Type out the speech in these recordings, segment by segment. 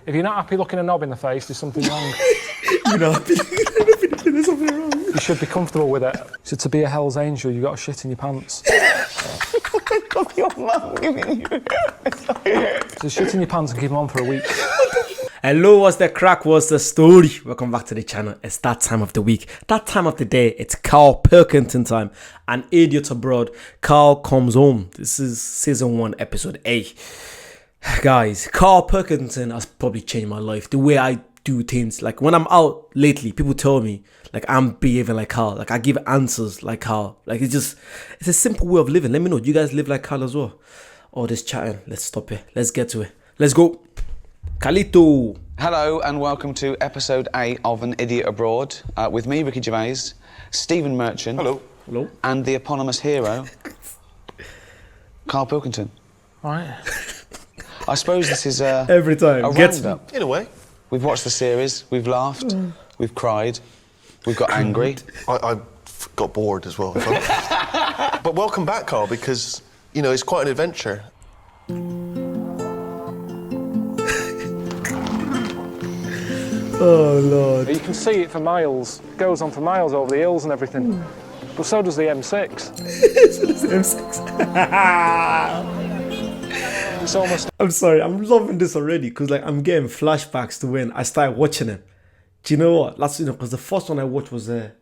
If you're not happy looking a knob in the face, there's something wrong. You're not happy. There's something wrong. You should be comfortable with it. So to be a Hell's Angel, you've got to shit in your pants. Your mum giving you. So shit in your pants and keep them on for a week. Hello, what's the crack? What's the story? Welcome back to the channel. It's that time of the week, that time of the day. It's Carl Pilkington time. An idiot abroad. Carl comes home. This is season 1, episode 8. Guys, Carl Pilkington has probably changed my life. The way I do things, like when I'm out lately, people tell me like I'm behaving like Carl. Like I give answers like Carl. Like it's a simple way of living. Let me know. Do you guys live like Carl as well? All this chatting. Let's stop it. Let's get to it. Let's go. Carlito. Hello and welcome to episode 8 of An Idiot Abroad with me, Ricky Gervais, Stephen Merchant. Hello. Hello. And the eponymous hero, Carl Pilkington. Right. I suppose this is a Every time. roundup. In a way. We've watched the series, we've laughed, we've cried, we've got angry. I got bored as well. But welcome back, Carl, because, you know, it's quite an adventure. Oh, Lord. You can see it for miles. It goes on for miles over the hills and everything. But so does the M6. It's almost... I'm sorry, I'm loving this already because like I'm getting flashbacks to when I started watching it. Do you know what? Because the first one I watched was a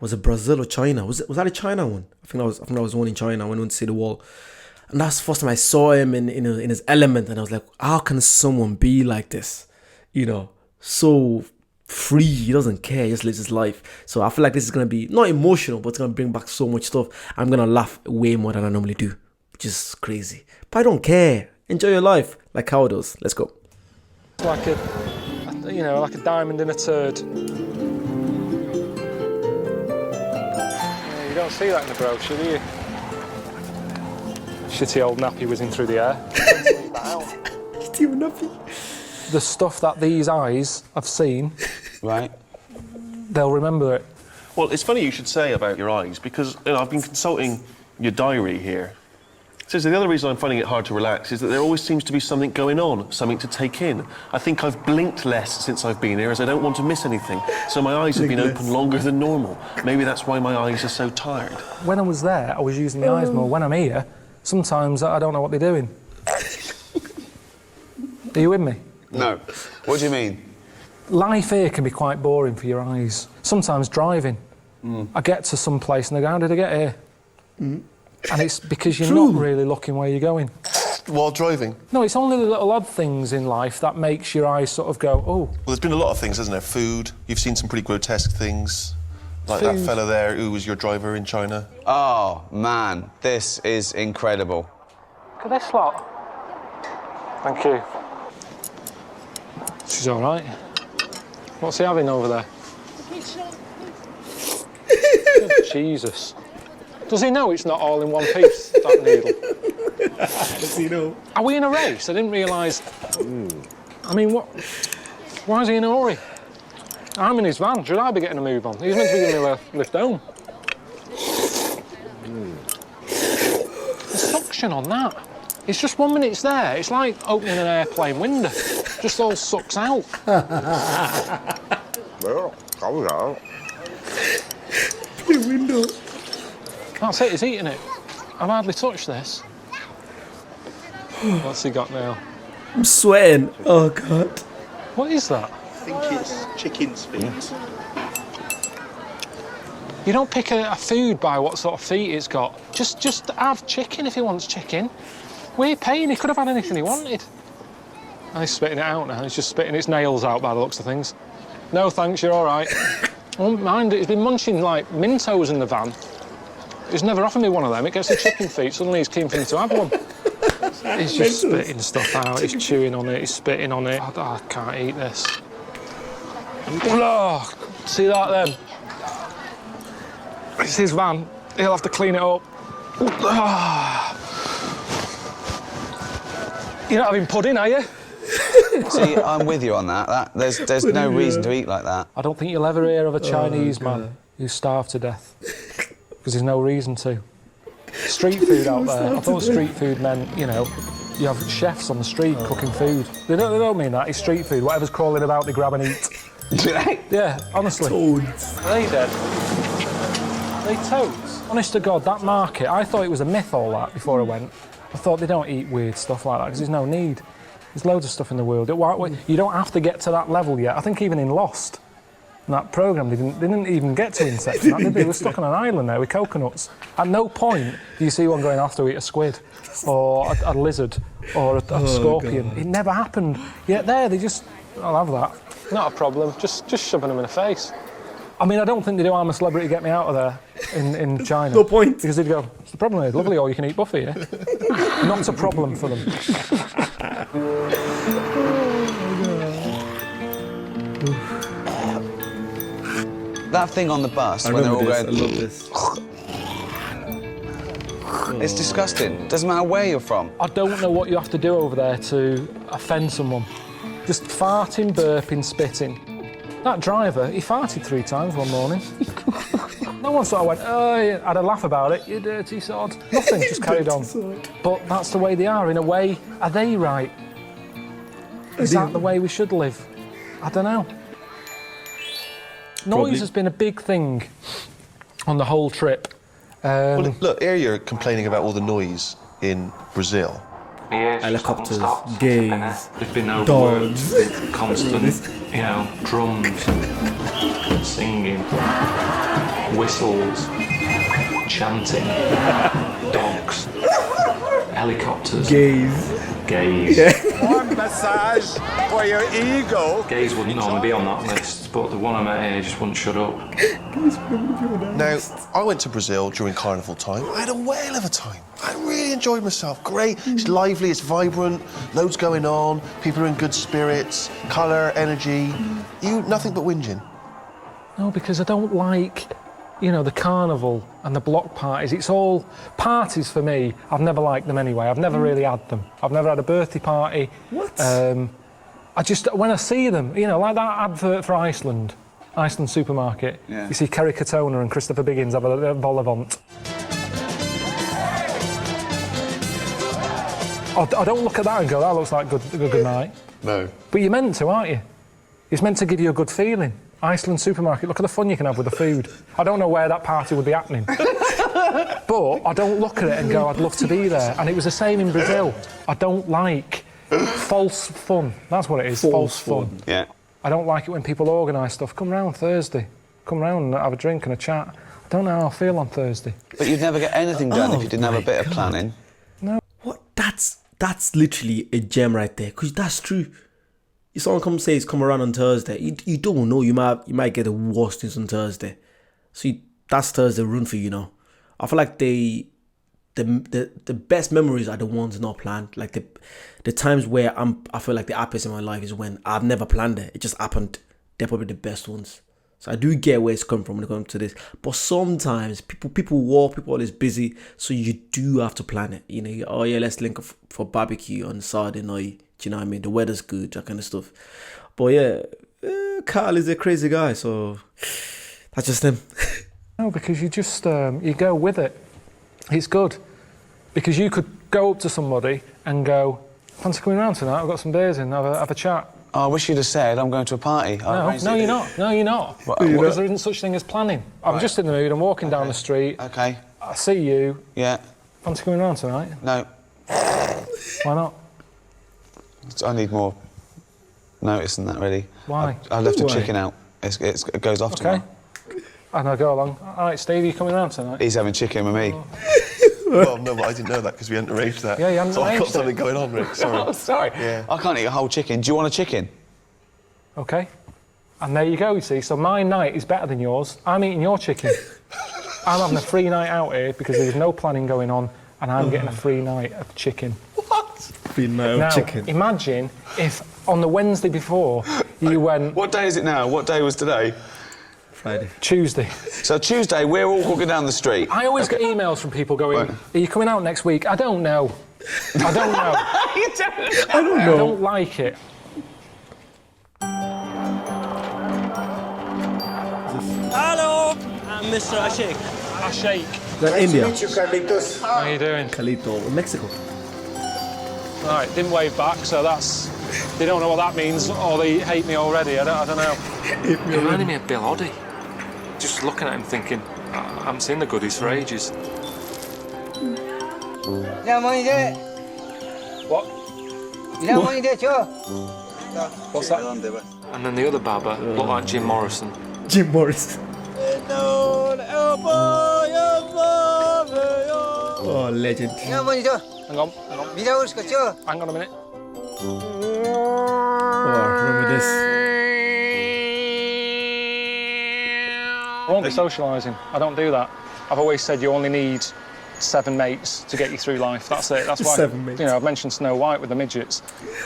Brazil or China? Was that a China one? I think that was the one in China. I went to see the wall, and that's the first time I saw him in his element, and I was like, how can someone be like this? You know, so free. He doesn't care. He just lives his life. So I feel like this is gonna be not emotional, but it's gonna bring back so much stuff. I'm gonna laugh way more than I normally do, which is crazy. But I don't care. Enjoy your life, like how it does. Let's go. like a diamond in a turd. Yeah, you don't see that in the brochure, do you? Shitty old nappy whizzing through the air. Shitty old nappy. The stuff that these eyes have seen, Right. they'll remember it. Well, it's funny you should say about your eyes, because you know, I've been consulting your diary here. So the other reason I'm finding it hard to relax is that there always seems to be something going on, something to take in. I think I've blinked less since I've been here, as I don't want to miss anything. So my eyes have been open longer than normal. Maybe that's why my eyes are so tired. When I was there, I was using the eyes more. When I'm here, sometimes I don't know what they're doing. Are you with me? No. What do you mean? Life here can be quite boring for your eyes. Sometimes driving. I get to some place and I go, how did I get here? And it's because you're not really looking where you're going. While driving? No, it's only the little odd things in life that makes your eyes sort of go, oh. Well, there's been a lot of things, hasn't there? Food. You've seen some pretty grotesque things. Like that Food. fella there who was your driver in China. Oh, man, this is incredible. Look at this lot. Thank you. She's all right. What's he having over there? Jesus. Does he know it's not all in one piece, that needle? Does he know? Are we in a race? I didn't realise. I mean, what? Why is he in a hurry? I'm in his van. Should I be getting a move on? He's meant to be giving me a lift home. The suction on that. It's just 1 minute it's there. It's like opening an airplane window. Just all sucks out. Well, comes out. The window. That's it, he's eating it. I've hardly touched this. What's he got now? I'm sweating. Oh, God. What is that? I think it's chicken's feet. You don't pick a food by what sort of feet it's got. Just have chicken if he wants chicken. We're paying, he could have had anything he wanted. And he's spitting it out now. He's just spitting its nails out by the looks of things. No thanks, you're all right. I won't mind it. He's been munching like Mintos in the van. He's never offered me one of them. It gets the chicken feet. Suddenly he's keen for me to have one. He's just spitting stuff out. He's chewing on it. He's spitting on it. I can't eat this. Oh, see that then? It's his van. He'll have to clean it up. You're not having pudding, are you? See, I'm with you on that. There's no reason to eat like that. I don't think you'll ever hear of a Chinese man who starved to death. Because there's no reason to. Street food out there. I thought street food meant, you know, you have chefs on the street cooking food. They don't mean that. It's street food. Whatever's crawling about, they grab and eat. Yeah, honestly. Toads. Are they dead? Are they toads? Honest to God, that market, I thought it was a myth, all that, before I went. I thought they don't eat weird stuff like that because there's no need. There's loads of stuff in the world. You don't have to get to that level yet. I think even in Lost, in that programme, they didn't even get to insects. They were stuck on an island there with coconuts. At no point do you see one going off to eat a squid or a lizard or a scorpion. God. It never happened. Yet there, I'll have that. Not a problem. Just shoving them in the face. I mean, I don't think they do I'm a Celebrity, get me out of there in China. No point. Because they'd go, what's the problem? It's lovely all-you-can-eat buffet, yeah? Not a problem for them. That thing on the bus when they're all going. I love this. It's disgusting. Doesn't matter where you're from. I don't know what you have to do over there to offend someone. Just farting, burping, spitting. That driver, he farted 3 times one morning. No one sort of went, oh, yeah. Had a laugh about it, you dirty sod. Nothing, just carried on. But that's the way they are. In a way, are they right? Is that the way we should live? I don't know. Noise has been a big thing on the whole trip. Well, look, here you're complaining about all the noise in Brazil. Helicopters, gays, They've been dogs. overworked with constant, drums, singing, whistles, chanting, dogs, helicopters, gays. One massage for your ego. Gays wouldn't normally be on that list, but the one I met here just wouldn't shut up. Now, I went to Brazil during carnival time. I had a whale of a time. I really enjoyed myself. Great. It's lively, it's vibrant, loads going on, people are in good spirits, colour, energy. You, nothing but whinging. No, because I don't like, the carnival and the block parties. It's all parties for me. I've never liked them anyway. I've never really had them. I've never had a birthday party. What? When I see them, like that advert for Iceland supermarket. Yeah. You see Kerry Katona and Christopher Biggins have a vol-au-vent. I don't look at that and go, that looks like good night. No. But you're meant to, aren't you? It's meant to give you a good feeling. Iceland supermarket, look at the fun you can have with the food. I don't know where that party would be happening. But I don't look at it and go, I'd love to be there. And it was the same in Brazil. I don't like false fun. That's what it is, false fun. Yeah. I don't like it when people organise stuff. Come round Thursday. Come round and have a drink and a chat. I don't know how I feel on Thursday. But you'd never get anything done if you didn't have a bit of planning. What? That's literally a gem right there. Because that's true. If someone come around on Thursday, you don't know. You might get the worst things on Thursday. So that's Thursday run for you, I feel like the best memories are the ones not planned. Like the times where I feel like the happiest in my life is when I've never planned it. It just happened. They're probably the best ones. So I do get where it's coming from when it comes to this. But sometimes people work, people are always busy, so you do have to plan it. Oh yeah, let's link up for barbecue on Saturday night. Do you know what I mean? The weather's good, that kind of stuff. But yeah, Carl is a crazy guy, so that's just him. No, because you just, you go with it. It's good. Because you could go up to somebody and go, fancy coming round tonight? I've got some beers in, have a chat. Oh, I wish you'd have said, I'm going to a party. No, you're not. No, you're not. Because there isn't such thing as planning. I'm just in the mood, I'm walking down the street. Okay. I see you. Yeah. Fancy coming round tonight? No. Why not? I need more notice than that, really. Why? I left a chicken out. It goes off tomorrow. And I go along. All right, Steve, are you coming round tonight? He's having chicken with me. Well, no, but I didn't know that because we hadn't arranged that. Yeah, you hadn't so I've got arranged it. something going on, Rick. Sorry. Oh, sorry. Yeah. I can't eat a whole chicken. Do you want a chicken? Okay. And there you go, you see. So my night is better than yours. I'm eating your chicken. I'm having a free night out here because there's no planning going on and I'm getting a free night of chicken. What? Free night Now, of chicken. imagine if on the Wednesday before you went... What day is it now? What day was today? Friday. Tuesday. So Tuesday, we're all walking down the street. I always get emails from people going, are you coming out next week? I don't know. I don't know. You don't know. I don't know. I don't like it. Hello, I'm Mr. Ashik. Ashake. Is that India? Meet you, Carlitos. How are you doing? Calito, Mexico. Right, didn't wave back, so that's... They don't know what that means, or they hate me already, I don't know. He reminded me of Bill Oddie. Just looking at him thinking, I haven't seen the goodies for ages. What? What's that? And then the other Baba looked like Jim Morrison. Jim Morrison. Oh, legend. Hang on. Hang on a minute. Oh, remember this. I won't be socialising. I don't do that. I've always said you only need 7 mates to get you through life. That's it. That's why. 7 mates. You know, I've mentioned Snow White with the midgets.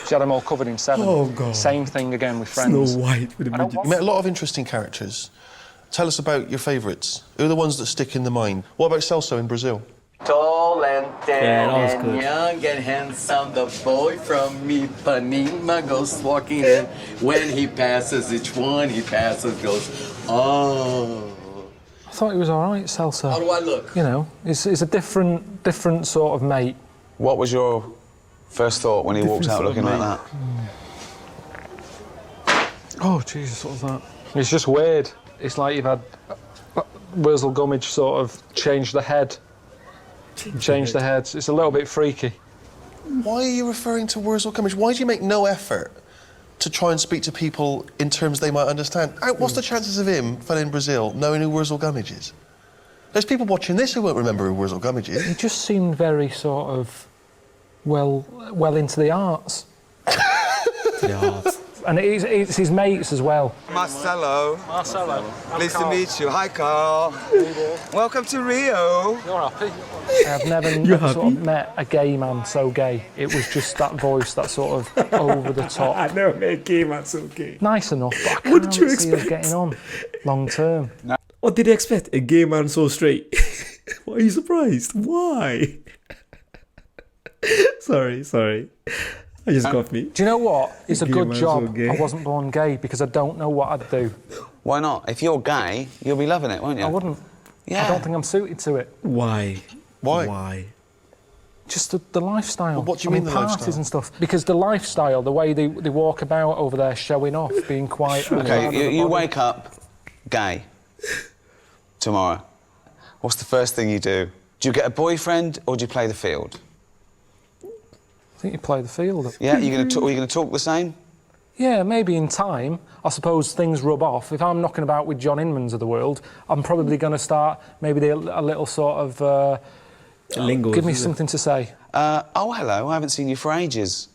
She had them all covered in 7. Oh, God. Same thing again with friends. Snow White with the I don't midget. want- You met a lot of interesting characters. Tell us about your favourites. Who are the ones that stick in the mind? What about Celso in Brazil? Tall and thin Yeah, that was and good. young and handsome, the boy from Ipanema goes walking in. When he passes, each one he passes goes, oh. I thought he was all right, Celso. How do I look? You know, he's a different sort of mate. What was your first thought when he walked out sort of looking like mate. that? Oh, Jesus, what was that? It's just weird. It's like you've had Wurzel Gummidge sort of change the head. Change the heads. It's a little bit freaky. Why are you referring to Wurzel Gummidge? Why do you make no effort to try and speak to people in terms they might understand? What's the chances of him, fella in Brazil, knowing who Wurzel Gummidge is? There's people watching this who won't remember who Wurzel Gummidge is. He just seemed very sort of well into the arts. Yeah. And it's his mates as well. Marcelo, Marcelo. pleased to meet you. Hi, Carl. Welcome to Rio. You're happy? I've never You're sort happy? of met a gay man so gay. It was just that voice, that sort of over the top. I never met a gay man so gay. Nice enough, but I What did you can't see us expect? getting on long term. What did you expect? A gay man so straight? Why are you surprised? Why? sorry. I just got me. Do you know what? It's a Gay good man's job so gay. I wasn't born gay because I don't know what I'd do. Why not? If you're gay, you'll be loving it, won't you? I wouldn't. Yeah. I don't think I'm suited to it. Why? Why? Why? Just the lifestyle. Well, what do you I mean the parties lifestyle? and stuff. Because the lifestyle, the way they walk about over there showing off, being quite... Okay, you wake up gay tomorrow. What's the first thing you do? Do you get a boyfriend or do you play the field? I think you play the field. Yeah, are you going to talk the same? Yeah, maybe in time. I suppose things rub off. If I'm knocking about with John Inmans of the world, I'm probably going to start maybe a little sort of... Lingo. give me something to say. Oh, hello, I haven't seen you for ages.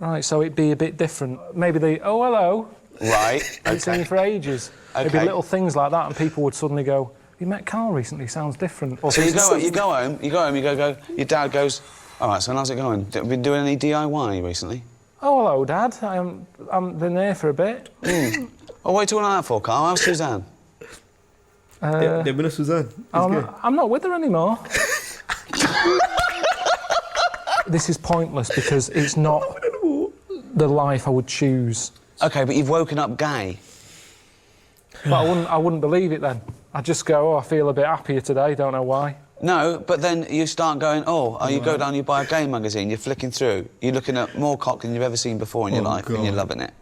Right, so it'd be a bit different. Maybe oh, hello. Right, I haven't seen you okay. for ages. It'd be Okay. little things like that, and people would suddenly go, "You met Carl recently? Sounds different." Or So you something. go home, your dad goes, all right, so how's it going? Been doing any DIY recently? Oh, hello, Dad. I'm been there for a bit. Oh, what are you talking like that for, Carl? How's Suzanne? They've been a Suzanne. I'm not with her anymore. This is pointless because it's not the life I would choose. Okay, but you've woken up gay. But I wouldn't believe it then. I'd just go, oh, I feel a bit happier today, don't know why. No, but then you start going, you go down, you buy a gay magazine, you're flicking through, you're looking at more cock than you've ever seen before in your life, and you're God. loving it.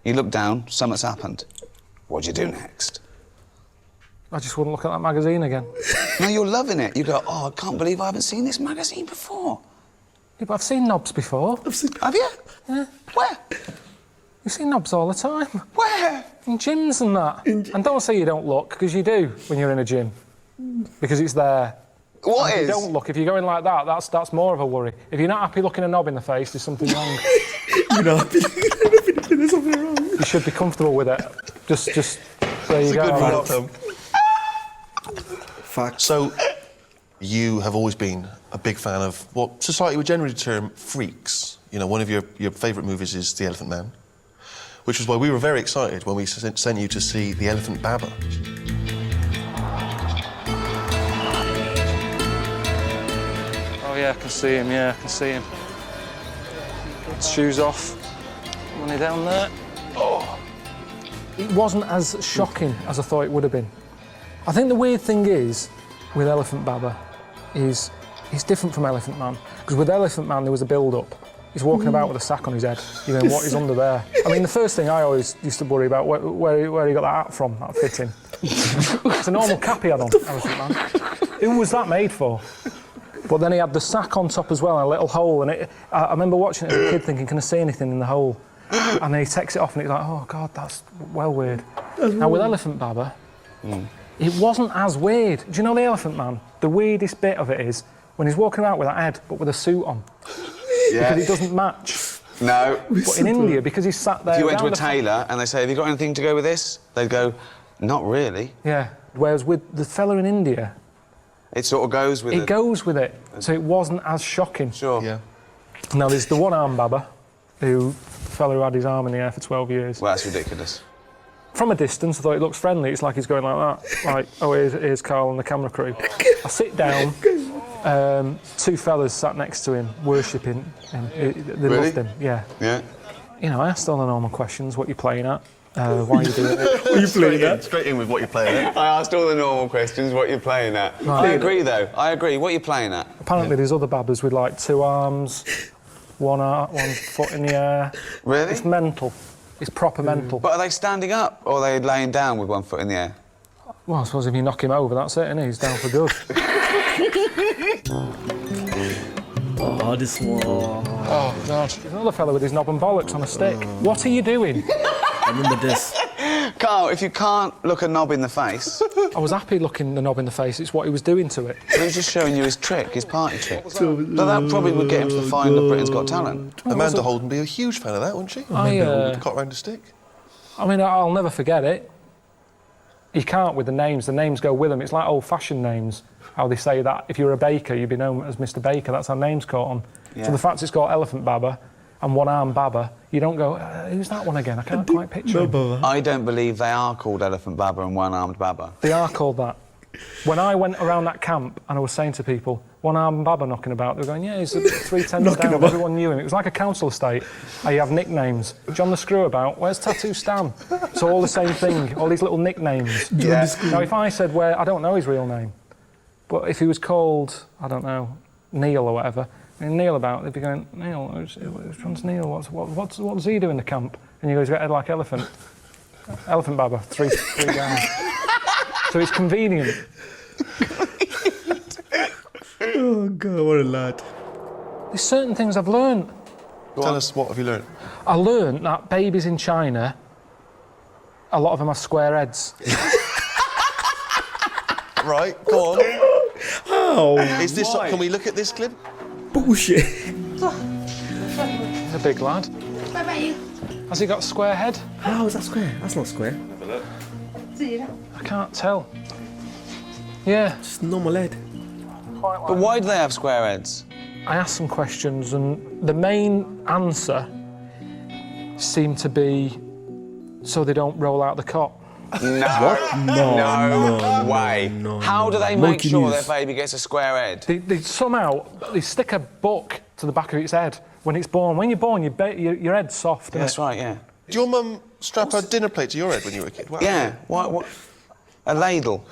You look down, something's happened. What do you do next? I just wouldn't look at that magazine again. No, you're loving it. You go, I can't believe I haven't seen this magazine before. Yeah, but I've seen knobs before. Have you? Yeah. Where? You see knobs all the time. Where? In gyms and that. And don't say you don't look, because you do when you're in a gym. Because it's there. What If is? you don't look, if you're going like that, that's more of a worry. If you're not happy looking a knob in the face, there's something wrong. You know, there's something wrong. You should be comfortable with it. Just there you It's a go. good Right. rule of thumb. Fact. So, you have always been a big fan of what society would generally term freaks. You know, one of your favourite movies is The Elephant Man, which is why we were very excited when we sent you to see The Elephant Baba. Oh yeah, I can see him. Yeah, I can see him. Shoes off. Money down there. Oh. It wasn't as shocking as I thought it would have been. I think the weird thing is with Elephant Baba is it's different from Elephant Man because with Elephant Man there was a build-up. He's walking about with a sack on his head. You're going, what is under there? I mean, the first thing I always used to worry about, where he got that hat from, that fitting. It's a normal cap he had on, Elephant Man. Who was that made for? But then he had the sack on top as well, and a little hole, and I remember watching it as a kid thinking, can I see anything in the hole? And then he takes it off and it's like, oh God, that's well weird. Now with Elephant Baba, it wasn't as weird. Do you know the Elephant Man? The weirdest bit of it is when he's walking around with that head, but with a suit on. Yeah. Because it doesn't match. No. But in India, because he's sat there... If you went to a tailor and they say, have you got anything to go with this? They'd go, not really. Yeah. Whereas with the fella in India... It sort of goes with it. It goes with it. So it wasn't as shocking. Sure. Yeah. Now, there's the one-arm Baba, the fella who had his arm in the air for 12 years. Well, that's ridiculous. From a distance, I thought it looks friendly. It's like he's going like that. Like, oh, here's Carl and the camera crew. I sit down, two fellas sat next to him, worshipping him. They loved him, yeah. Yeah. You know, I asked all the normal questions. What you playing at? Why are you doing it? What are you playing at? Straight in with what you're playing at. I asked all the normal questions, what you're playing at. Right. I agree, though. I agree. What are you playing at? Apparently there's other Babas with, like, 2 arms, one foot in the air. Really? It's mental. It's proper mental. But are they standing up or are they laying down with one foot in the air? Well, I suppose if you knock him over, that's it, innit? He's down for good. Oh, this one. Oh, God. There's another fella with his knob and bollocks on a stick. What are you doing? I remember this. Carl, if you can't look a knob in the face... I was happy looking the knob in the face. It's what he was doing to it. He was just showing you his trick, his party trick. But that probably would get him to the final of Britain's Got Talent. Amanda Holden would be a huge fan of that, wouldn't she? Got round a stick. I mean, I'll never forget it. You can't with the names go with them. It's like old-fashioned names, how they say that if you're a baker, you'd be known as Mr. Baker. That's how names caught on. Yeah. So the fact it's got Elephant Baba and one-arm Baba, you don't go, who's that one again? I can't quite picture him. I don't believe they are called Elephant Baba and One-Armed Baba. They are called that. When I went around that camp and I was saying to people, one-armed Baba knocking about, they were going, yeah, he's 3 tens down. Everyone knew him. It was like a council estate. You have nicknames. John the Screwabout, where's Tattoo Stan? So all the same thing, all these little nicknames. Yeah. Now, if I said I don't know his real name, but if he was called, I don't know, Neil or whatever, and Neil about, they'd be going, Neil, which one's Neil? What does he do in the camp? And you go, he's got a head like elephant. Elephant Baba, three guys. So it's convenient. Oh, God, what a lad. There's certain things I've learned. Tell us, what have you learned? I learned that babies in China, a lot of them have square heads. Right, go on. How? Is this? Can we look at this clip? Bullshit. He's a big lad. What about you? Has he got a square head? How is that square? That's not square. I can't tell. Yeah. Just normal head. But why do they have square heads? I asked some questions and the main answer seemed to be so they don't roll out the cot. No. No way. No, How do they make Monkey sure news. their baby gets a square head? They somehow stick a book to the back of its head when it's born. When you're born, your head's soft. That's isn't it? right, yeah. Did your mum strap her dinner plate to your head when you were a kid? Wow. Yeah. What? A ladle.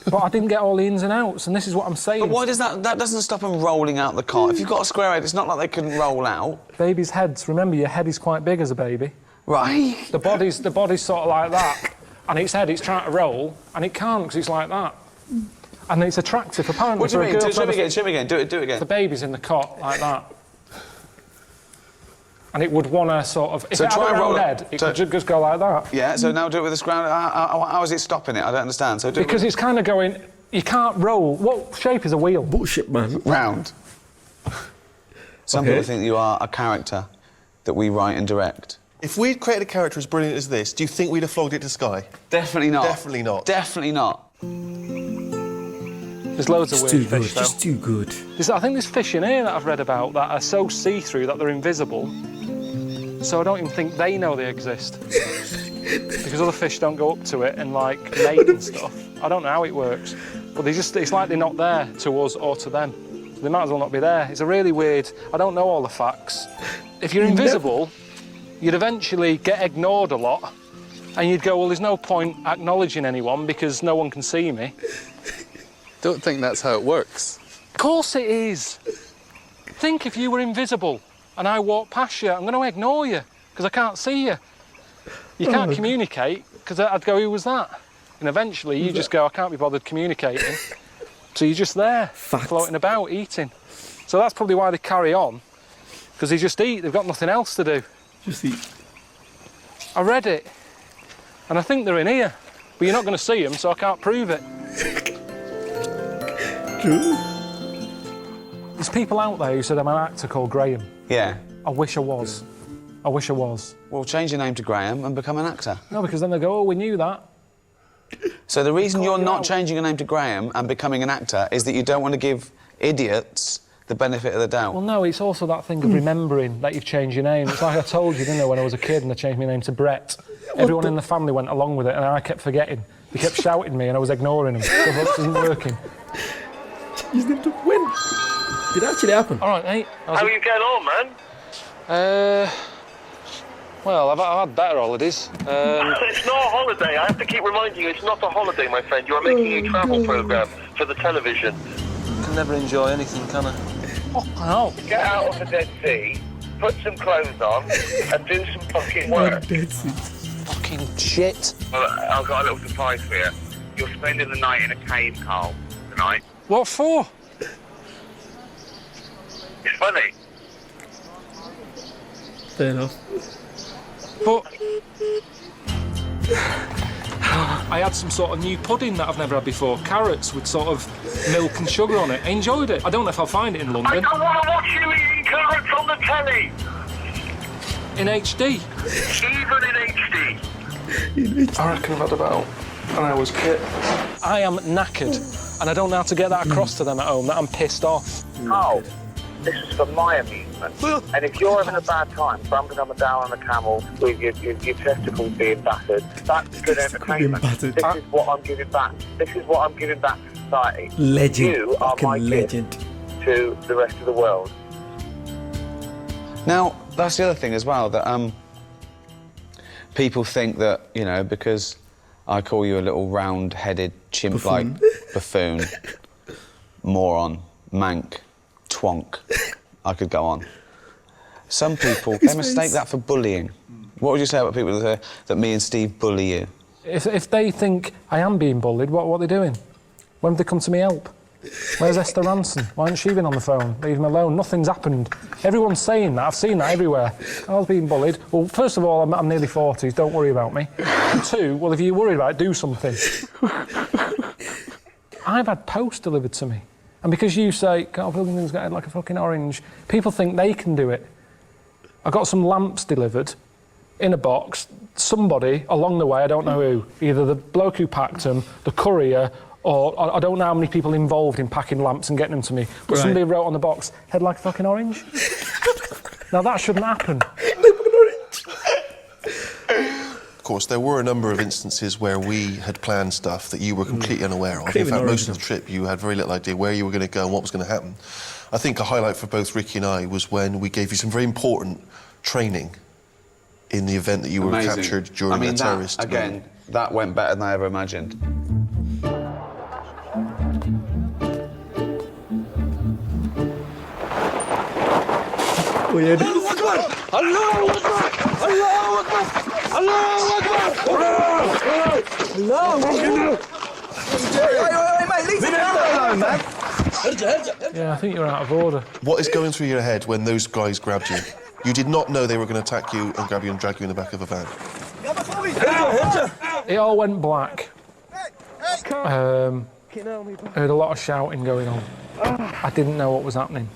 But I didn't get all the ins and outs, and this is what I'm saying. But why does that doesn't stop them rolling out the cot? If you've got a square head, it's not like they couldn't roll out. Babies' heads, remember, your head is quite big as a baby. Right. The body's sort of like that, and its head, it's trying to roll, and it can't because it's like that. And it's attractive, apparently. What do you for a mean? girl Show to me have again, show me again. Do it again. The baby's in the cot like that. And it would want to sort of... If So it had try a and roll round it. head, it So- could just go like that. Yeah, so now do it with the scround. How is it stopping it? I don't understand. So do Because it it's kind of going... You can't roll. What shape is a wheel? Bullshit, man. round. Some Okay. people think you are a character that we write and direct. If we'd created a character as brilliant as this, do you think we'd have flogged it to Sky? Definitely not. Definitely not. Definitely not. There's loads of Just weird too good. fish, though. Just too good. I think there's fish in here that I've read about that are so see-through that they're invisible. So I don't even think they know they exist. Because other fish don't go up to it and, like, mate and stuff. I don't know how it works. But it's like they're not there to us or to them. So they might as well not be there. It's a really weird... I don't know all the facts. If you're invisible, you'd eventually get ignored a lot. And you'd go, well, there's no point acknowledging anyone because no one can see me. Don't think that's how it works. Of course it is. Think if you were invisible and I walk past you, I'm going to ignore you because I can't see you. You can't communicate because I'd go, who was that? And eventually you just go, I can't be bothered communicating. So you're just there, floating about, eating. So that's probably why they carry on, because they just eat. They've got nothing else to do. Just eat. I read it, and I think they're in here, but you're not going to see them, so I can't prove it. True. There's people out there who said I'm an actor called Graham. Yeah. I wish I was. I wish I was. Well, change your name to Graham and become an actor. No, because then they go, oh, we knew that. So the reason you're you not out. changing your name to Graham and becoming an actor is that you don't want to give idiots the benefit of the doubt. Well, no, it's also that thing of remembering that you've changed your name. It's like I told you, didn't I, when I was a kid and I changed my name to Brett. Everyone in the family went along with it and I kept forgetting. They kept shouting me and I was ignoring them. So this isn't working. His name to when? Did it actually happen? All right, mate. How are you getting on, man? Well, I've had better holidays. It's not a holiday. I have to keep reminding you, it's not a holiday, my friend. You are making a travel programme for the television. You can never enjoy anything, can I? Oh, no. Get out of the Dead Sea, put some clothes on, and do some fucking work. Fucking shit. Well, I've got a little surprise for you. You're spending the night in a cave, Carl, tonight. What for? It's funny. Fair enough. But I had some sort of new pudding that I've never had before. Carrots with sort of milk and sugar on it. I enjoyed it. I don't know if I'll find it in I London. don't want to watch you eating carrots on the telly. In HD. Even in HD. I reckon I've had about an hour's kit. I am knackered, and I don't know how to get that across to them at home, that I'm pissed off. Carl, this is for my amusement. And if you're having a bad time, bumping up and down on a camel with your testicles being battered, that's good entertainment. battered. This is what I'm giving back. This is what I'm giving back to society. Legend. You are Fucking my legend. gift to the rest of the world. Now, that's the other thing as well, that people think that, you know, because I call you a little round-headed chimp-like buffoon, moron, mank, twonk, I could go on. Some people, they mistake that for bullying. What would you say about people that me and Steve bully you? If they think I am being bullied, what are they doing? When have they come to me help? Where's Esther Ranson? Why hasn't she been on the phone? Leave him alone. Nothing's happened. Everyone's saying that. I've seen that everywhere. I was being bullied. Well, first of all, I'm nearly 40s. Don't worry about me. And two, well, if you're worried about it, do something. I've had post delivered to me. And because you say, Carl Pilkington's got a head like a fucking orange, people think they can do it. I got some lamps delivered in a box. Somebody along the way, I don't know who, either the bloke who packed them, the courier, or I don't know how many people involved in packing lamps and getting them to me, but somebody wrote on the box, head like a fucking orange. Now that shouldn't happen. Of course, there were a number of instances where we had planned stuff that you were completely unaware of. In fact, most of the trip, you had very little idea where you were going to go and what was going to happen. I think a highlight for both Ricky and I was when we gave you some very important training in the event that you were captured during a terrorist. Again, that went better than I ever imagined. Oh, yeah. Yeah, I think you're out of order. What is going through your head when those guys grabbed you? You did not know they were going to attack you and grab you and drag you in the back of a van. It all went black. I heard a lot of shouting going on. I didn't know what was happening.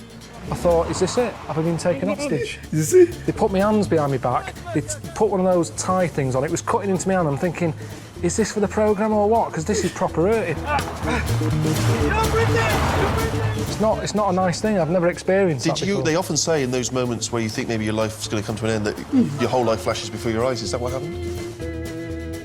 I thought, is this it? Have I been taken hostage? Is it? They put my hands behind my back. They put one of those tie things on. It was cutting into my hand. I'm thinking, is this for the programme or what? Because this is proper hurting. It's not a nice thing. I've never experienced that before. They often say in those moments where you think maybe your life's going to come to an end that your whole life flashes before your eyes. Is that what happened?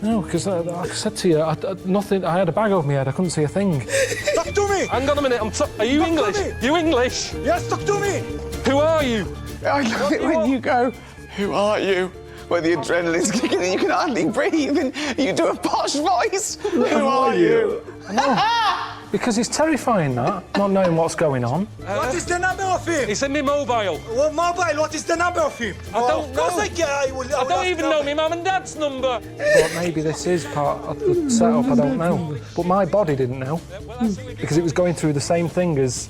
No, because like I said to you, nothing. I had a bag over my head. I couldn't see a thing. Talk to me! Hang on a minute. Are you English? You English? Yes, talk to me! Who are you? I love it when you go, who are you? Where the adrenaline's kicking and you can hardly breathe and you do a posh voice. Who are you? Because it's terrifying, that, not knowing what's going on. What is the number of him? It's in my mobile. Well, mobile, what is the number of him? I don't Of course know. I will I don't even know my mum and dad's number. But maybe this is part of the setup, I don't know. But my body didn't know. Because it was going through the same thing as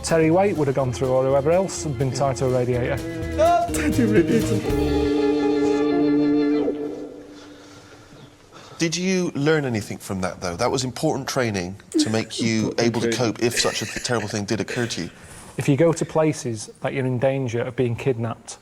Terry Waite would have gone through, or whoever else had been tied to a radiator. Did you learn anything from that, though? That was important training to make you able to cope if such a terrible thing did occur to you. If you go to places that you're in danger of being kidnapped,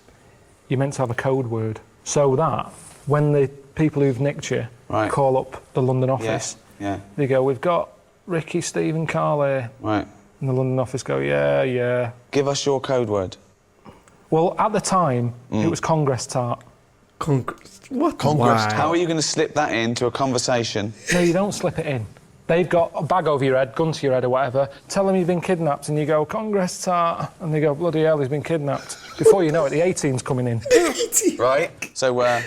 you're meant to have a code word. So that when the people who've nicked you Right. call up the London office, Yeah. they go, "We've got Ricky, Steve and Carl here." Right. And the London office go, yeah. Give us your code word. Well, at the time, it was Congress tart. What? Congress. Why? How are you going to slip that into a conversation? No, you don't slip it in. They've got a bag over your head, gun to your head or whatever, tell them you've been kidnapped, and you go, Congress tart, and they go, bloody hell, he's been kidnapped. Before you know it, the A-team's coming in. Right. So, ring.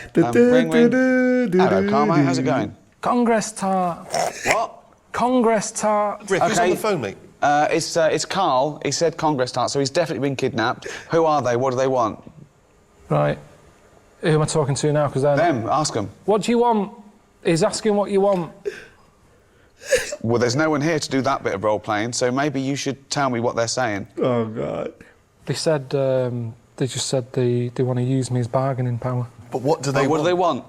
Hello, Carl, mate. How's it going? Congress tart. What? Congress tart. Rick, who's on Okay. the phone, mate? It's Carl. He said Congress start, so he's definitely been kidnapped. Who are they? What do they want? Right. Who am I talking to now? Because Them. Ask them. What do you want? He's asking what you want. Well, there's no one here to do that bit of role playing, so maybe you should tell me what they're saying. Oh God. They said, they just said they want to use me as bargaining power. But what do they What want? do they want?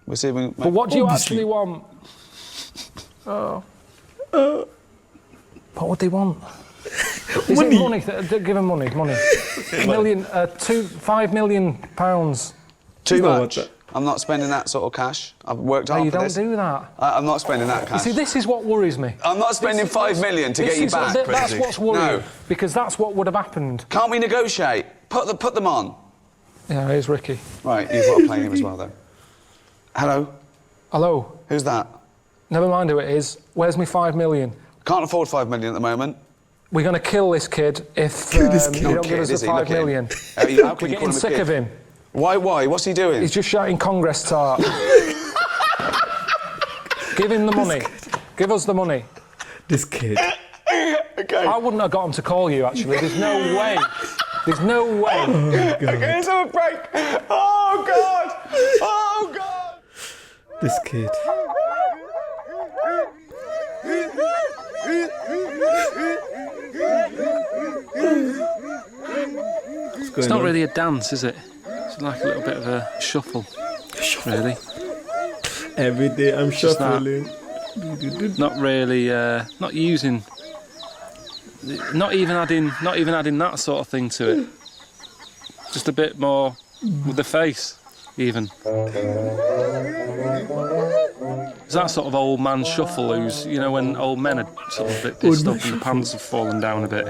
We'll see if we can But what do you Obviously. actually want? What would they want? Is Money. it money? Give them money. £5 million. Too not much. what I'm not spending that sort of cash. I've worked No, hard you for don't this. do that. I'm not spending that You cash. see, this is what worries me. I'm not spending 5 million to get you back. That's Bridgie. what's worrying. No. Because that's what would have happened. Can't we negotiate? Put them on. Yeah, here's Ricky. Right, you've got to play him as well, though. Hello? Hello. Who's that? Never mind who it is. Where's my 5 million? Can't afford 5 million at the moment. We're going to kill this kid if this kid. you don't No give kid, us is the he? 5 Look at him. million. How can We're you call getting him a sick kid? of him. Why? What's he doing? He's just shouting Congress tart. Give him the money. Give us the money. This kid. Okay. I wouldn't have got him to call you, actually. There's no way. There's no way. Okay, it's a break. Oh, God. Oh, God. This kid. It's not really a dance, is it? It's like a little bit of a shuffle, really. Every day I'm Just that. shuffling. Not really, not using, not even adding that sort of thing to it. Just a bit more with the face, even. It's that sort of old man shuffle who's, you know, when old men are sort of a bit pissed off and the pants have fallen down a bit.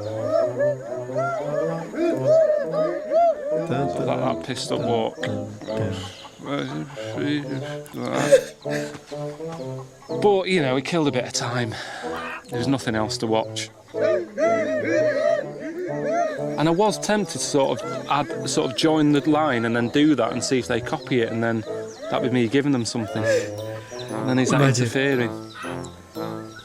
Sort of that pissed up walk. But, you know, he killed a bit of time. There was nothing else to watch. And I was tempted to sort of join the line and then do that and see if they copy it, and then that'd be me giving them something. And then is that Imagine. interfering?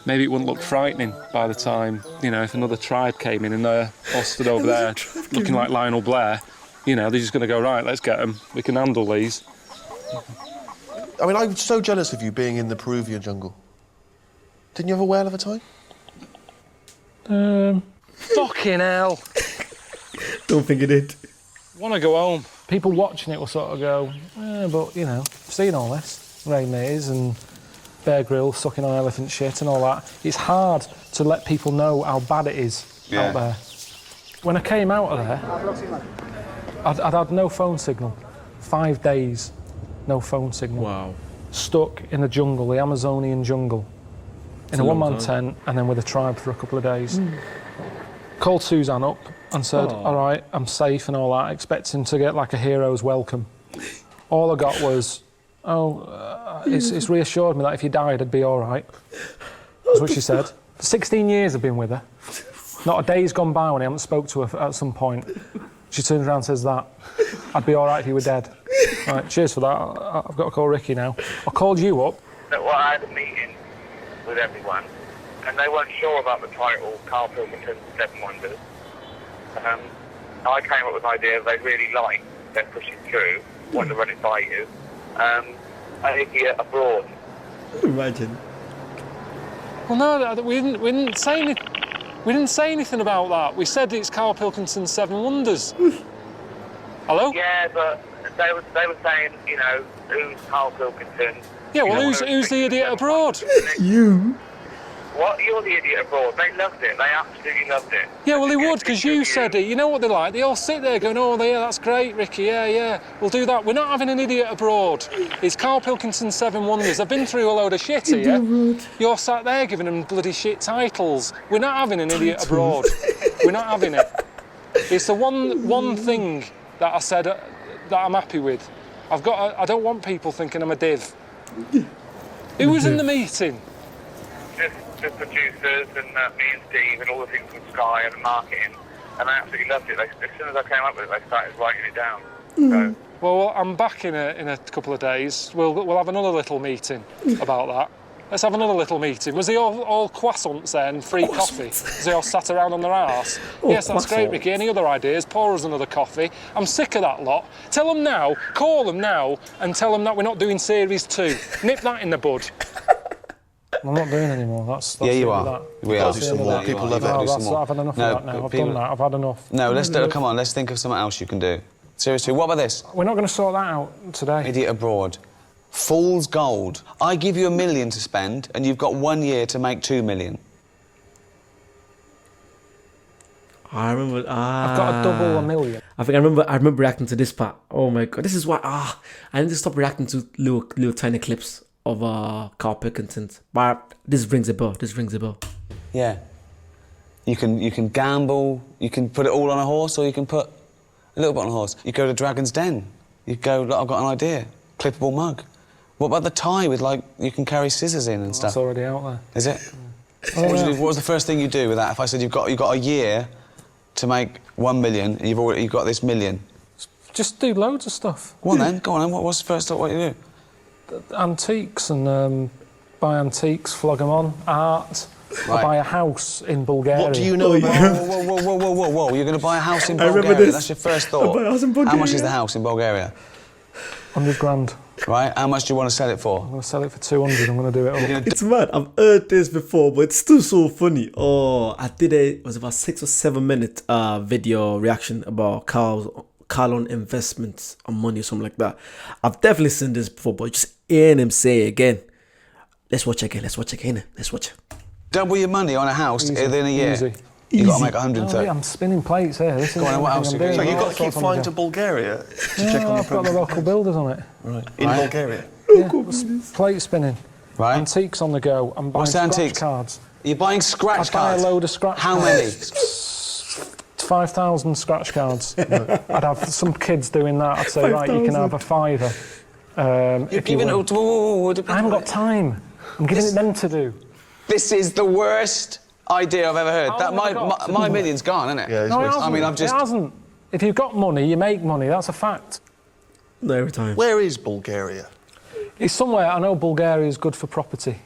Maybe it wouldn't look frightening by the time, you know, if another tribe came in and they're all stood over there looking like Lionel Blair, you know, they're just going to go, right, let's get them. We can handle these. I mean, I'm so jealous of you being in the Peruvian jungle. Didn't you have a whale of a time? Fucking hell. Don't think it did. Want to go home. People watching it will sort of go, but, you know, I've seen all this. Ray Mays and Bear Grylls sucking on elephant shit and all that. It's hard to let people know how bad it is out there. When I came out of there, I'd had no phone signal. 5 days, no phone signal. Wow. Stuck in the jungle, the Amazonian jungle, in a one-man tent, and then with a tribe for a couple of days. Called Suzanne up and said, all right, I'm safe and all that, expecting to get like a hero's welcome. All I got was, it's reassured me that if you died, I'd be all right. That's what she said. For 16 years I've been with her. Not a day's gone by when I haven't spoke to her at some point. She turns around and says that. I'd be all right if you were dead. All right, cheers for that. I've got to call Ricky now. I called you up. Well, I had a meeting with everyone, and they weren't sure about the title, Carl Pilkington's Seven Wonders. I came up with an idea they really liked, they're pushing through, wanted to run it by you. An Idiot Abroad. Imagine. Well, no, we didn't say anything. We didn't say anything about that. We said it's Carl Pilkington's Seven Wonders. Hello? Yeah, but they were saying, you know, who's Carl Pilkington? Yeah, well, You know, who's the idiot abroad? You. What? You're the idiot abroad. They loved it. They absolutely loved it. Yeah, well, they would, because you said it. You know what they're like? They all sit there going, oh, yeah, that's great, Ricky, yeah, we'll do that. We're not having an idiot abroad. It's Carl Pilkington's Seven Wonders. They've been through a load of shit here. You're sat there giving them bloody shit titles. We're not having an idiot abroad. We're not having it. It's the one thing that I said that I'm happy with. I don't want people thinking I'm a div. Who was in the meeting? The producers and me and Steve and all the things from Sky and the marketing, and I absolutely loved it. As soon as I came up with it, they started writing it down. So. Well, I'm back in a couple of days. We'll have another little meeting about that. Let's have another little meeting. Was they all croissants there and free coffee? Was they all sat around on their arse? Yes, that's great, Ricky. Any other ideas? Pour us another coffee. I'm sick of that lot. Tell them now, call them now, and tell them that we're not doing series 2. Nip that in the bud. I'm not doing any more. That's yeah, you are. That. We are. Do some more. People love it. I've had enough of that now. I've done that. I've had enough. No, come on. Let's think of something else you can do. Seriously, what about this? We're not going to sort that out today. Idiot Abroad. Fool's gold. I give you $1 million to spend, and you've got 1 year to make $2 million. I remember. I've got a double $1 million. I think I remember reacting to this part. Oh my god, this is why. I need to stop reacting to little tiny clips of Carl Pilkington. But this rings a bell. Yeah. You can gamble. You can put it all on a horse, or you can put a little bit on a horse. You go to Dragon's Den. You go. Look, I've got an idea. Clippable mug. What about the tie with, like, you can carry scissors in and stuff? That's already out there. Is it? What was the first thing you do with that? If I said you've got a year to make 1 million, and you've got this million. Just do loads of stuff. Go on then. What's the first thought? What you do? Antiques and buy antiques, flog them on, art. Right. I buy a house in Bulgaria. What do you know about... Whoa. You're going to buy a house in Bulgaria? I remember this. That's your first thought. I buy a house in Bulgaria. How much is the house in Bulgaria? 100 grand. Right, how much do you want to sell it for? I'm going to sell it for 200. I'm going to do it all. It's mad. I've heard this before, but it's still so funny. Oh, I did it was about 6 or 7 minute video reaction about Carl on investments on money or something like that. I've definitely seen this before, but just hearing him say it again. Let's watch again. Let's watch. Double your money on a house within a year. Easy. You've got to make 130. I'm spinning plates here. This is what else? So you've got to keep flying to Bulgaria to check on I've got the local builders on it. Right. In Bulgaria? Yeah, plate spinning. Right. Antiques on the go. I'm buying scratch cards. You're buying scratch cards? I buy a load of scratch cards. How many? 5,000 scratch cards. I'd have some kids doing that. I'd say, 5, right, you can have a £5. You're giving it... I haven't got time. I'm giving it them to do. This is the worst idea I've ever heard. My million's gone, isn't it? Yeah, no, it hasn't. If you've got money, you make money. That's a fact. No, every time. Where is Bulgaria? It's somewhere. I know Bulgaria is good for property.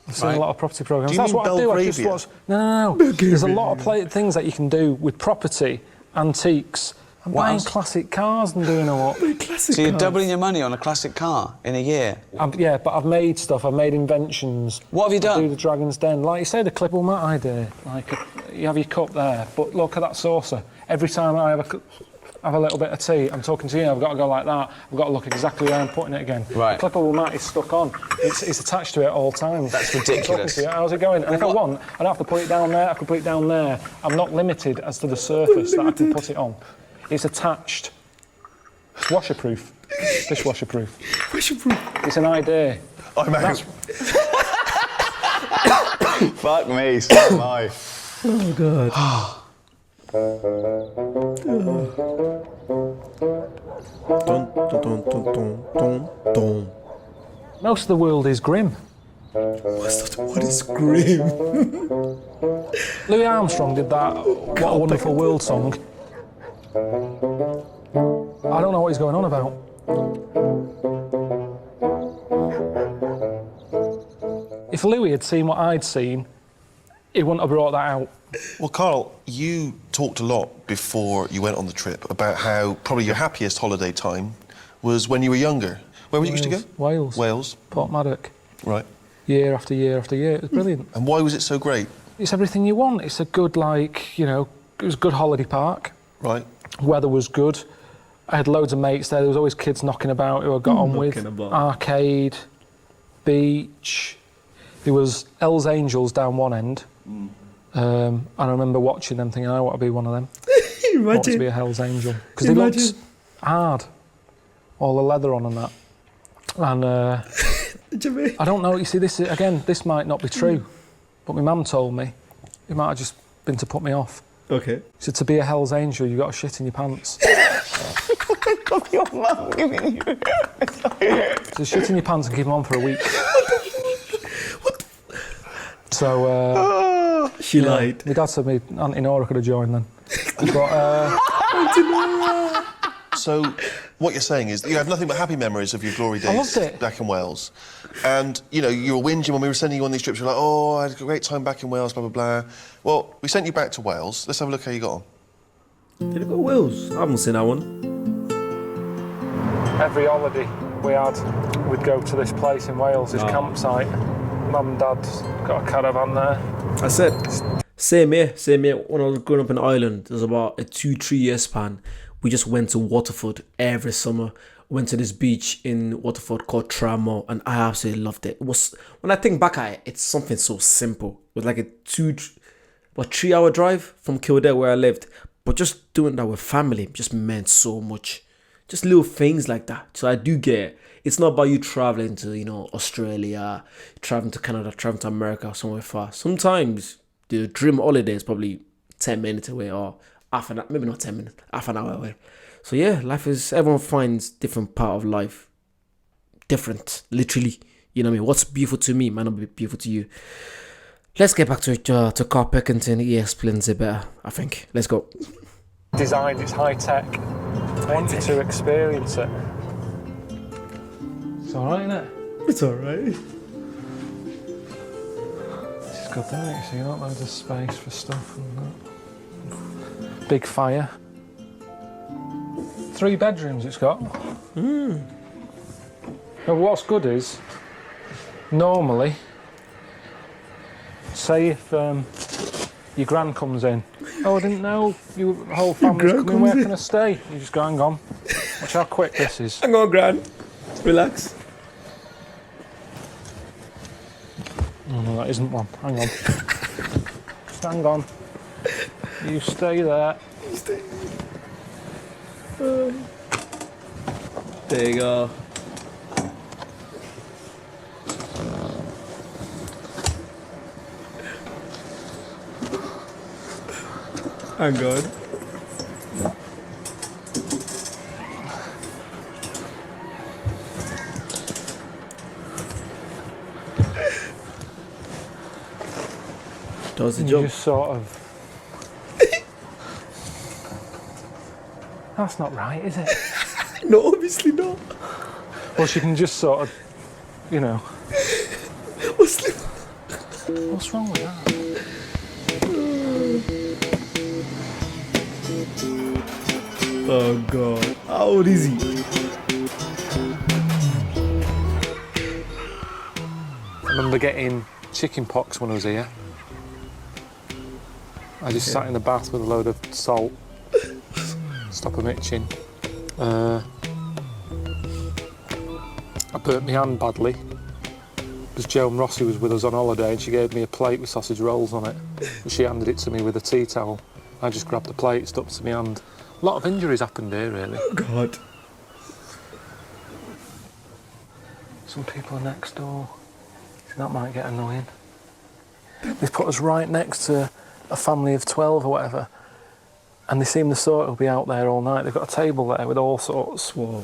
I've seen a lot of property programs. Do you mean Belgravia? No. There's a lot of things that you can do with property, antiques. I'm buying classic cars and doing a lot. So you're doubling your money on a classic car in a year? Yeah, but I've made stuff. I've made inventions. What have you done? Do the Dragon's Den. Like you say, the clippable mat idea. Like, you have your cup there, but look at that saucer. Every time I have a little bit of tea, I'm talking to you, I've got to go like that. I've got to look exactly where I'm putting it again. Right. The clippable mat is stuck on. It's attached to it at all times. That's ridiculous. How's it going? And if I want, I'd have to put it down there, I could put it down there. I'm not limited as to the surface that I can put it on. It's attached. It's washerproof. Dishwasher-proof. It's an idea. I'm out. Fuck me, so am I. Oh, God. Dun. Most of the world is grim. What is grim? Louis Armstrong did that What a Wonderful World song. I don't know what he's going on about. If Louis had seen what I'd seen, he wouldn't have brought that out. Well, Carl, you talked a lot before you went on the trip about how probably your happiest holiday time was when you were younger. Where was you used to go? Wales. Wales. Portmaddock. Right. Year after year after year. It was brilliant. And why was it so great? It's everything you want. It's a good, like, you know, it was a good holiday park. Right. Weather was good. I had loads of mates there. There was always kids knocking about who I got on with. Arcade, beach. There was Hell's Angels down one end. And I remember watching them thinking, I want to be one of them. I want to be a Hell's Angel. Because they looked hard. All the leather on and that. And I don't know, you see, this might not be true. But my mum told me. It might have just been to put me off. Okay. She said, to be a Hell's Angel, you've got to shit in your pants. Your mum giving you... So shit in your pants and keep them on for a week. So, she lied. My dad said me Auntie Nora could have joined then. But, So, what you're saying is that you have nothing but happy memories of your glory days I loved it. back in Wales. And, you know, you were whinging when we were sending you on these trips. You're like, oh, I had a great time back in Wales, blah, blah, blah. Well, we sent you back to Wales. Let's have a look how you got on. Did it go Wales? I haven't seen that one. every holiday we'd go to this place in Wales, this campsite. Mum and Dad's got a caravan there. I said, same here. When I was growing up in Ireland, there was about a 2-3 year span. We just went to Waterford every summer. Went to this beach in Waterford called Tramore, and I absolutely loved it. It was, when I think back at it, it's something so simple. It was like a 3 hour drive from Kildare where I lived. But just doing that with family just meant so much. Just little things like that. So I do get it. It's not about you traveling to, Australia, traveling to Canada, traveling to America or somewhere far. Sometimes the dream holiday is probably 10 minutes away or half an hour, maybe not 10 minutes, half an hour away. So yeah, life is, everyone finds different part of life different, literally. You know what I mean? What's beautiful to me might not be beautiful to you. Let's get back to Carl Pilkington. He explains it better, I think. Let's go. Designed, it's high tech. I want you to experience it. It's alright, isn't it? It's alright. This is good, isn't it? So you got loads of space for stuff and that. Big fire. 3 bedrooms it's got. Now what's good is, normally, say if your gran comes in, oh I didn't know your whole family's coming, where can I stay? You just go, hang on, watch how quick this is. Hang on, Gran. Relax. Oh no, that isn't one, hang on. Just hang on. You stay there. There you go. Hang on. Does the job. Just sort of. That's not right, is it? No, obviously not. Well, she can just sort of, What's wrong with that? Oh God, how old is he? I remember getting chicken pox when I was here. I just sat in the bath with a load of salt, stop them itching. I burnt my hand badly because Joan Rossi was with us on holiday and she gave me a plate with sausage rolls on it. And she handed it to me with a tea towel. I just grabbed the plate, stuck to my hand. A lot of injuries happened here, really. Oh God. Some people are next door. That might get annoying. They've put us right next to a family of 12 or whatever, and they seem the sort who'll be out there all night. They've got a table there with all sorts. Whoa.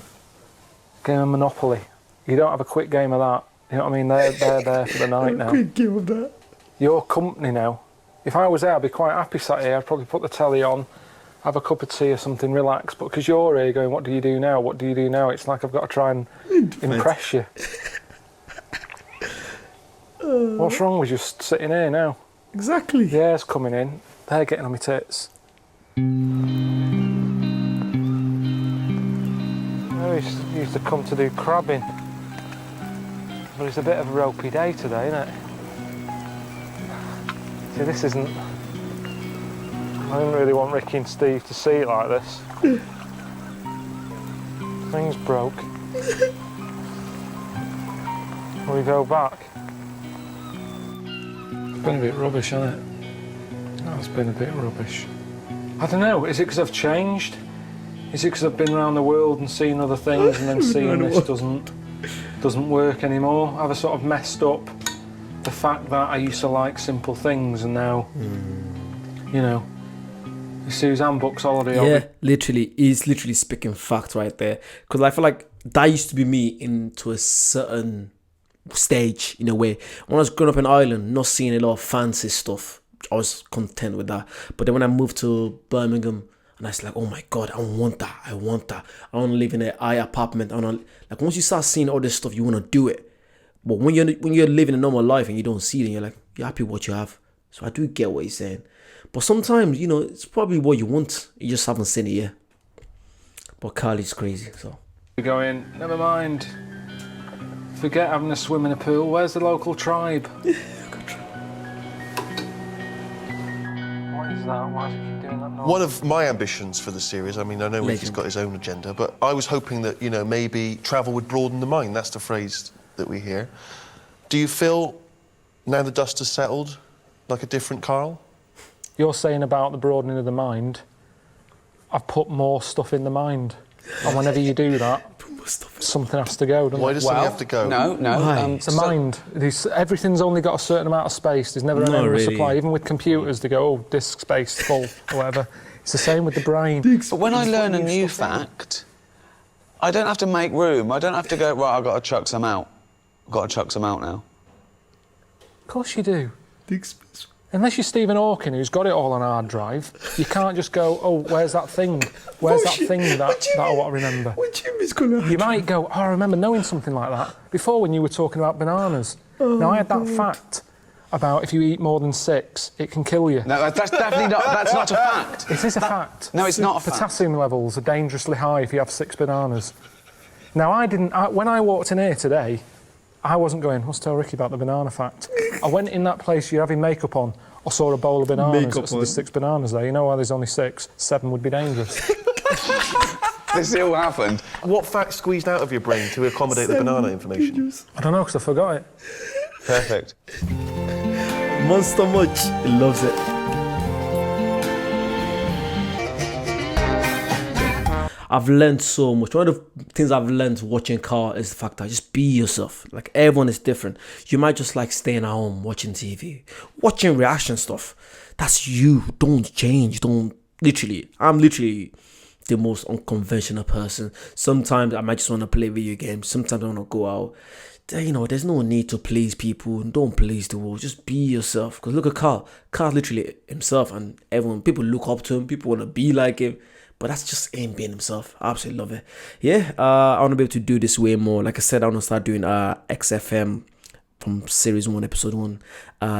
Game of Monopoly. You don't have a quick game of that. You know what I mean? They're there for the night now. Quick game of that. Your company now. If I was there, I'd be quite happy sat here. I'd probably put the telly on, have a cup of tea or something, relax. But because you're here going, what do you do now? What do you do now? It's like I've got to try and impress you. What's wrong with just sitting here now? Exactly. Yeah, it's coming in. They're getting on my tits. Oh, he used to come to do crabbing. But it's a bit of a ropey day today, isn't it? See, this isn't... I didn't really want Ricky and Steve to see it like this. Thing's broke. Will we go back? It's been a bit rubbish, hasn't it? That's been a bit rubbish. I don't know, is it because I've changed? Is it because I've been around the world and seen other things and then seeing this doesn't work anymore? Have I sort of messed up the fact that I used to like simple things and now, you know, Suzanne books holiday. Yeah, literally, he's literally speaking fact right there. Because I feel like that used to be me into a certain stage in a way. When I was growing up in Ireland, not seeing a lot of fancy stuff, I was content with that. But then when I moved to Birmingham, and I was like, oh my God, I want that. I want to live in an apartment. Like once you start seeing all this stuff, you want to do it. But when you're living a normal life and you don't see it, and you're like, you're happy with what you have. So I do get what he's saying. But sometimes, you know, it's probably what you want. You just haven't seen it yet. But Carly's crazy, so. We're going, never mind. Forget having a swim in a pool. Where's the local tribe? What is that? Why does he keep doing that noise? One of my ambitions for the series, I mean, I know Ricky's got his own agenda, but I was hoping that, you know, maybe travel would broaden the mind. That's the phrase that we hear. Do you feel, now the dust has settled, like a different Carl? You're saying about the broadening of the mind. I've put more stuff in the mind. And whenever you do that, something has to go, doesn't Why it? does something have to go? No. It's a mind. Everything's only got a certain amount of space. There's never an endless supply. Even with computers, they go, oh, disk space full, or whatever. It's the same with the brain. But when I learn a new fact, I don't have to make room. I don't have to go, right, I've got to chuck some out. I've got to chuck some out now. Of course you do. Unless you're Stephen Hawking, who's got it all on hard drive, you can't just go, oh, where's that thing? Where's that thing that I want to remember? What do you mean it's gonna You might go, oh, I remember knowing something like that before when you were talking about bananas. Now, I had that fact about if you eat more than 6, it can kill you. No, that's definitely not, that's not a fact. It is a fact. No, it's not a fact. Potassium levels are dangerously high if you have 6 bananas. Now, when I walked in here today, I wasn't going, let's tell Ricky about the banana fact. I went in that place you're having makeup on, I saw a bowl of bananas, there's 6 bananas there. You know why there's only 6? 7 would be dangerous. This all happened. What fact squeezed out of your brain to accommodate the banana information? I don't know, because I forgot it. Perfect. Monster much. He loves it. I've learned so much. One of the things I've learned watching Carl is the fact that just be yourself. Like, everyone is different. You might just like staying at home, watching TV, watching reaction stuff. That's you. Don't change. I'm literally the most unconventional person. Sometimes I might just want to play video games. Sometimes I want to go out. You know, there's no need to please people. Don't please the world. Just be yourself. Because look at Carl. Carl's literally himself, and people look up to him. People want to be like him. But that's just him being himself. I absolutely love it. Yeah, I want to be able to do this way more. Like I said, I want to start doing XFM from series 1, episode 1.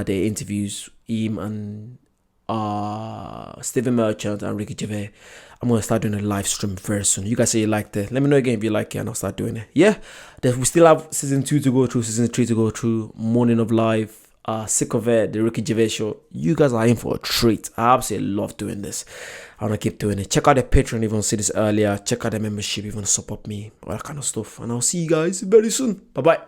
The interviews, him and Stephen Merchant and Ricky Gervais. I'm going to start doing a live stream very soon. You guys say you liked it. Let me know again if you like it, and I'll start doing it. Yeah, we still have season 2 to go through, season 3 to go through, Morning of Life, Sick of It, the Ricky Gervais show. You guys are in for a treat. I absolutely love doing this. I want to keep doing it. Check out the Patreon if you want to see this earlier. Check out the membership if you want to support me, all that kind of stuff. And I'll see you guys very soon. Bye-bye.